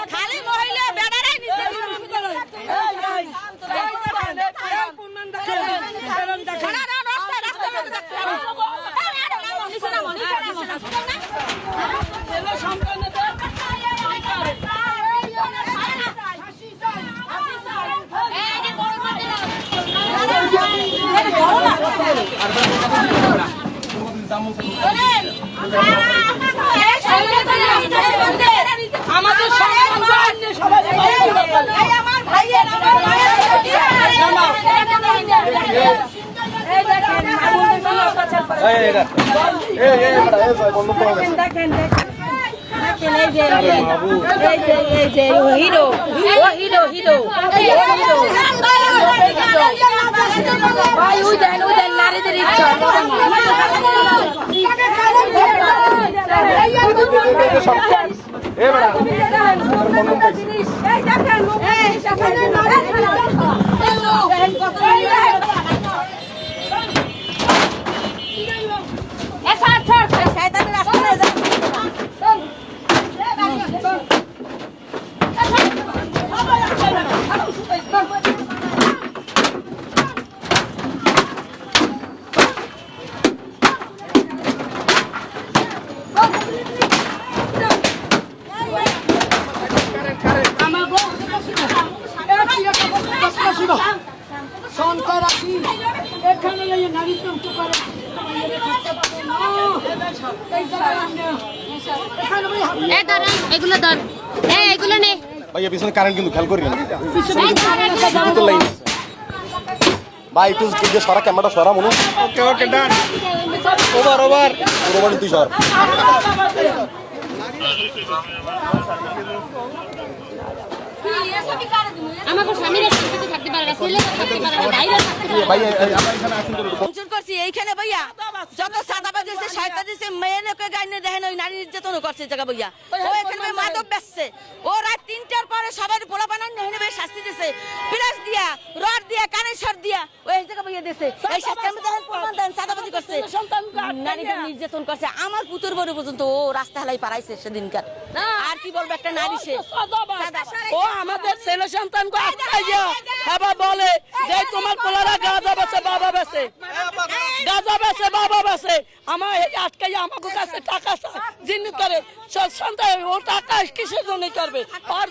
খালি মহিলা বেড়ারাই নিচে আমাদের হিরো হিরো হিরো নারীদের ইচ্ছা এগুলো ধর এগুলো নে ভাইয়া পিছনে কারেন্ট কিন্তু খেয়াল করি না ভাই একটু দিকে সরা ক্যামেরাটা সরা মনে ওকে ওকে ডান ওভার ওভার ওভার তুই সর আমাকে স্বামীরা শান্তিতে থাকতে পারে না ছেলে থাকতে পারে না বাইরে থাকতে পারে ভাই আমরা এখানে আসুন ফুংশন করছি এইখানে ভাইয়া যত সাদাবাজ হয়েছে শয়তান দিছে মেয়ে লোকে গাইনে দেখেন ওই নারী নির্যাতন করছে জায়গা ভাইয়া ও এখানে মাদক বেচছে ও রাত 3টার পরে সবাই পোলা বানান নেহনে শাস্তি দিছে প্লাস দিয়া রড দিয়া কানেশ্বর দিয়া ওই জায়গা ভাইয়া দিছে এই শাস্তির মধ্যে প্রমাণ দেন সাদাবাজি করছে নারীদের নির্যাতন করছে আমার পুতুর বড় পর্যন্ত ও রাস্তা হেলাই পারাইছে সেদিনকার আর কি বলবো একটা নারী সে ও আমাদের ছেলে সন্তানকে আটকাইয়া বাবা বলে যে তোমার পোলারা গাঁজা বেচে বাবা বেচে গাঁজা বেচে বাবা বেচে আমার আটকাইয়া আমাকে কাছে টাকা জিনিস করে সন্তান ও টাকা কিসের জন্য করবে আর